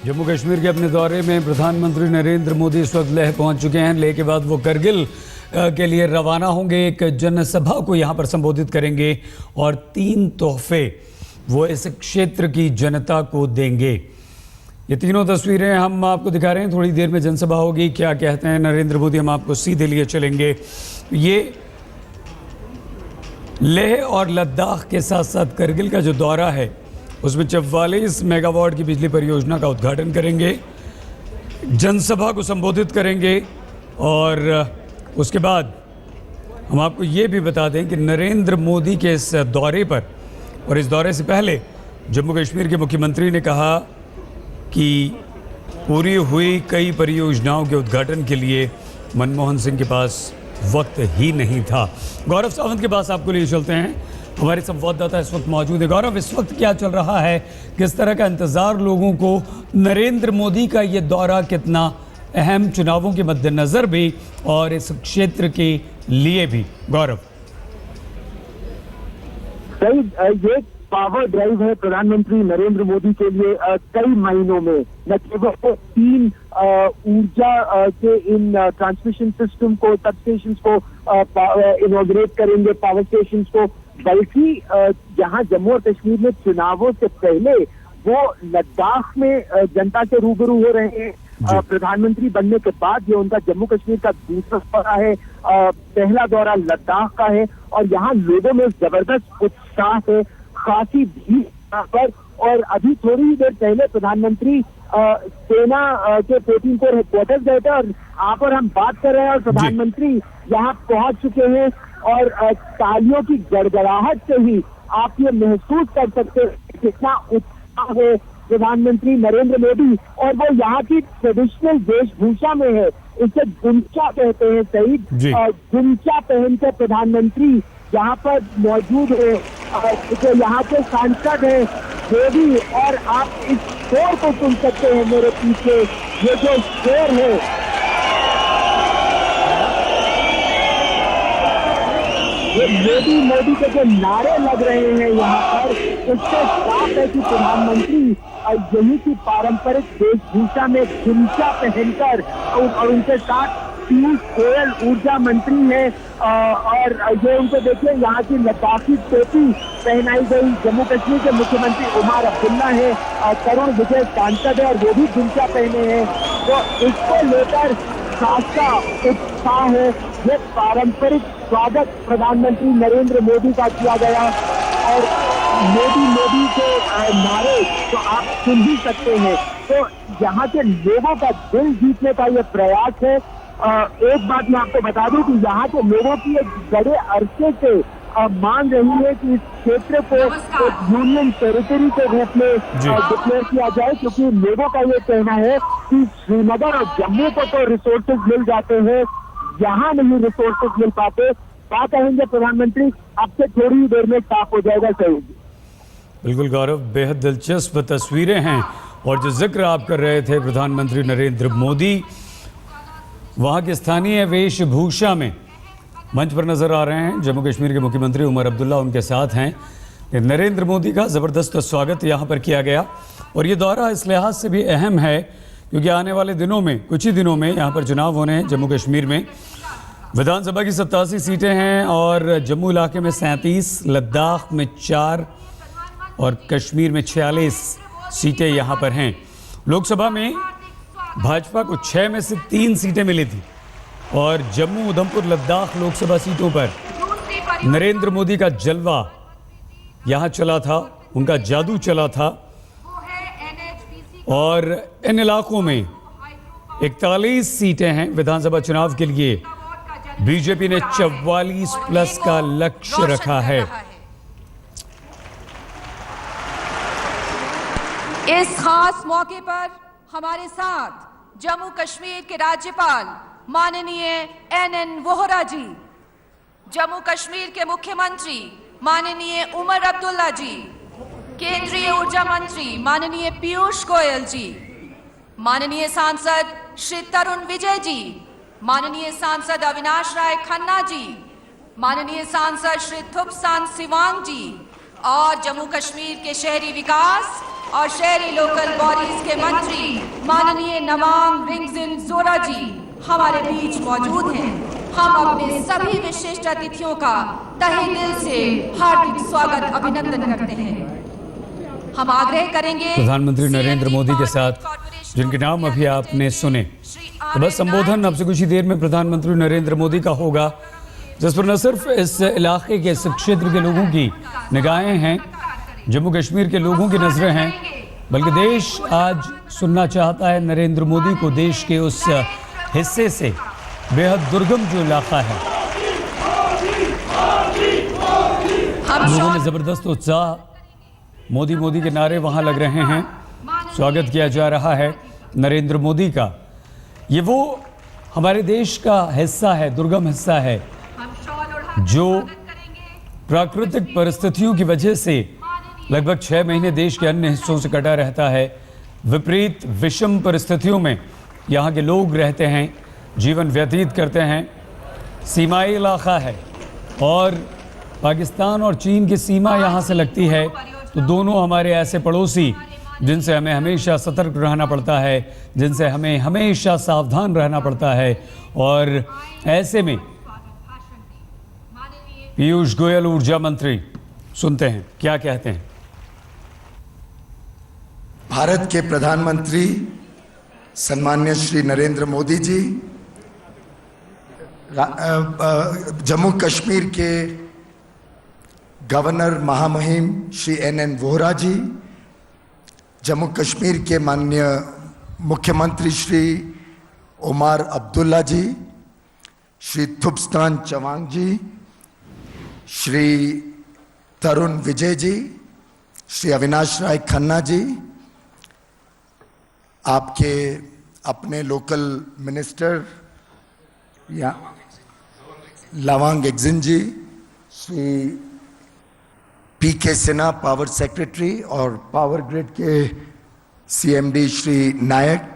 जम्मू कश्मीर के अपने दौरे में प्रधानमंत्री नरेंद्र मोदी इस वक्त लेह पहुंच चुके हैं। लेह के बाद वो करगिल के लिए रवाना होंगे। एक जनसभा को यहां पर संबोधित करेंगे और 3 तोहफे वो इस क्षेत्र की जनता को देंगे। ये तीनों तस्वीरें हम आपको दिखा रहे हैं। थोड़ी देर में जनसभा होगी। क्या कहते हैं नरेंद्र मोदी, हम आपको सीधे लिए चलेंगे। ये लेह और लद्दाख के साथ साथ करगिल का जो दौरा है उसमें 44 मेगावाट की बिजली परियोजना का उद्घाटन करेंगे, जनसभा को संबोधित करेंगे और उसके बाद हम आपको ये भी बता दें कि नरेंद्र मोदी के इस दौरे पर और इस दौरे से पहले जम्मू कश्मीर के मुख्यमंत्री ने कहा कि पूरी हुई कई परियोजनाओं के उद्घाटन के लिए मनमोहन सिंह के पास वक्त ही नहीं था। गौरव सावंत के पास आपको लिए चलते हैं। हमारे संवाददाता इस वक्त मौजूद है। गौरव, इस वक्त क्या चल रहा है, किस तरह का इंतजार लोगों को, नरेंद्र मोदी का ये दौरा कितना अहम चुनावों के मद्देनजर भी और इस क्षेत्र के लिए भी? गौरव, ये पावर ड्राइव है प्रधानमंत्री नरेंद्र मोदी के लिए कई महीनों में। न केवल 3 ऊर्जा के इन ट्रांसमिशन सिस्टम को, सब स्टेशन को इनॉग्रेट करेंगे, पावर स्टेशन को, बल्कि जहां जम्मू और कश्मीर में चुनावों से पहले वो लद्दाख में जनता से रूबरू हो रहे हैं। प्रधानमंत्री बनने के बाद ये उनका जम्मू कश्मीर का दूसरा दौरा है। पहला दौरा लद्दाख का है और यहाँ लोगों में जबरदस्त उत्साह है, खासी भीड़ यहाँ पर। और अभी थोड़ी ही देर पहले प्रधानमंत्री सेना के 14 कोर हेडक्वार्टर गए थे और यहाँ पर हम बात कर रहे हैं और प्रधानमंत्री यहाँ पहुंच चुके हैं और तालियों की गड़गड़ाहट से ही आप ये महसूस कर सकते हैं कितना उत्साह है प्रधानमंत्री नरेंद्र मोदी। और वो यहाँ की ट्रेडिशनल वेशभूषा में है, इसे गुंचा कहते हैं शहीद, गुंचा पहनकर प्रधानमंत्री यहाँ पर मौजूद है। जो यहाँ के सांसद है मोदी, और आप इस शोर को सुन सकते हैं मेरे पीछे, ये जो शोर है, ये मोदी के जो नारे लग रहे हैं यहाँ पर, उससे साफ है कि प्रधानमंत्री यही की पारंपरिक वेशभूषा में गुंचा पहनकर और उनके साथ पीयूष गोयल ऊर्जा मंत्री है और ये उनको देखिए यहाँ की लद्दाखी टोपी पहनाई गई। जम्मू कश्मीर के मुख्यमंत्री उमर अब्दुल्ला है, तरुण विजय सांसद है और वो भी गुंचा पहने हैं। तो इसको लेकर खासा उत्साह है। ये पारंपरिक स्वागत प्रधानमंत्री नरेंद्र मोदी का किया गया और मोदी के नारे तो आप सुन ही सकते हैं। तो यहाँ के लोगों का दिल जीतने का ये प्रयास है। एक बात मैं आपको बता दूं कि यहाँ के लोगों की एक बड़े अरसे से मांग रही है कि इस क्षेत्र को एक यूनियन टेरिटरी के रूप में डिक्लेयर किया जाए, क्योंकि लोगों का ये कहना है कि श्रीनगर और जम्मू को तो रिसोर्सेज मिल जाते हैं, यहाँ नहीं रिसोर्सेज मिल पाते। क्या कहेंगे प्रधानमंत्री? आपसे थोड़ी ही देर में साफ हो जाएगा। सही, बिल्कुल गौरव, बेहद दिलचस्प तस्वीरें हैं और जो जिक्र आप कर रहे थे प्रधानमंत्री नरेंद्र मोदी वहाँ की स्थानीय वेशभूषा में मंच पर नजर आ रहे हैं। जम्मू कश्मीर के मुख्यमंत्री उमर अब्दुल्ला उनके साथ हैं। नरेंद्र मोदी का ज़बरदस्त स्वागत यहाँ पर किया गया और ये दौरा इस लिहाज से भी अहम है क्योंकि आने वाले दिनों में, कुछ ही दिनों में यहाँ पर चुनाव होने हैं। जम्मू कश्मीर में विधानसभा की 87 सीटें हैं और जम्मू इलाके में 37, लद्दाख में 4 और कश्मीर में 46 सीटें यहाँ पर हैं। लोकसभा में भाजपा को 6 में से 3 सीटें मिली थी और जम्मू, उधमपुर, लद्दाख लोकसभा सीटों पर नरेंद्र मोदी का जलवा यहाँ चला था, उनका जादू चला था और इन इलाकों में 41 सीटें हैं विधानसभा चुनाव के लिए। बीजेपी ने 44 प्लस का लक्ष्य रखा है। इस खास मौके पर हमारे साथ जम्मू कश्मीर के राज्यपाल माननीय NN वोहरा जी, जम्मू कश्मीर के मुख्यमंत्री माननीय उमर अब्दुल्ला जी, केंद्रीय ऊर्जा मंत्री माननीय पीयूष गोयल जी, माननीय सांसद श्री तरुण विजय जी, माननीय सांसद अविनाश राय खन्ना जी, माननीय सांसद श्री थुपसान सिवांग जी, और जम्मू कश्मीर के शहरी विकास और शहरी लोकल बॉडीज के मंत्री माननीय नवांग रिंगजिन जोरा जी हमारे बीच मौजूद हैं। हम अपने सभी विशिष्ट अतिथियों का तहे दिल से हार्दिक स्वागत अभिनंदन करते हैं। हम आग्रह करेंगे प्रधानमंत्री नरेंद्र मोदी के साथ जिनके नाम अभी आपने सुने, तो बस संबोधन अब से कुछ ही देर में प्रधानमंत्री नरेंद्र मोदी का होगा, जिस पर न सिर्फ इस इलाके के, इस क्षेत्र के लोगों की निगाहें हैं, जम्मू कश्मीर के लोगों की नजरें हैं, बल्कि देश आज सुनना चाहता है नरेंद्र मोदी को देश के उस हिस्से से, बेहद दुर्गम जो इलाका है। लोगों में जबरदस्त उत्साह, मोदी मोदी के नारे वहां लग रहे हैं, स्वागत किया जा रहा है नरेंद्र मोदी का। ये वो हमारे देश का हिस्सा है, दुर्गम हिस्सा है, जो प्राकृतिक परिस्थितियों की वजह से लगभग 6 महीने देश के अन्य हिस्सों से कटा रहता है। विपरीत विषम परिस्थितियों में यहाँ के लोग रहते हैं, जीवन व्यतीत करते हैं। सीमाई इलाका है और पाकिस्तान और चीन की सीमा यहाँ से लगती है, तो दोनों हमारे ऐसे पड़ोसी जिनसे हमें हमेशा सतर्क रहना पड़ता है, जिनसे हमें हमेशा सावधान रहना पड़ता है। और ऐसे में पीयूष गोयल ऊर्जा मंत्री, सुनते हैं क्या कहते हैं। भारत के प्रधानमंत्री सम्मान्य श्री नरेंद्र मोदी जी, जम्मू कश्मीर के गवर्नर महामहिम श्री NN वोहरा जी, जम्मू कश्मीर के माननीय मुख्यमंत्री श्री उमर अब्दुल्ला जी, श्री थुप्स्तान चवांग जी, श्री तरुण विजय जी, श्री अविनाश राय खन्ना जी, आपके अपने लोकल मिनिस्टर या लवांग एक्जिन ji, Shri PK Sinha power secretary और पावर ग्रिड के CMD श्री नायक,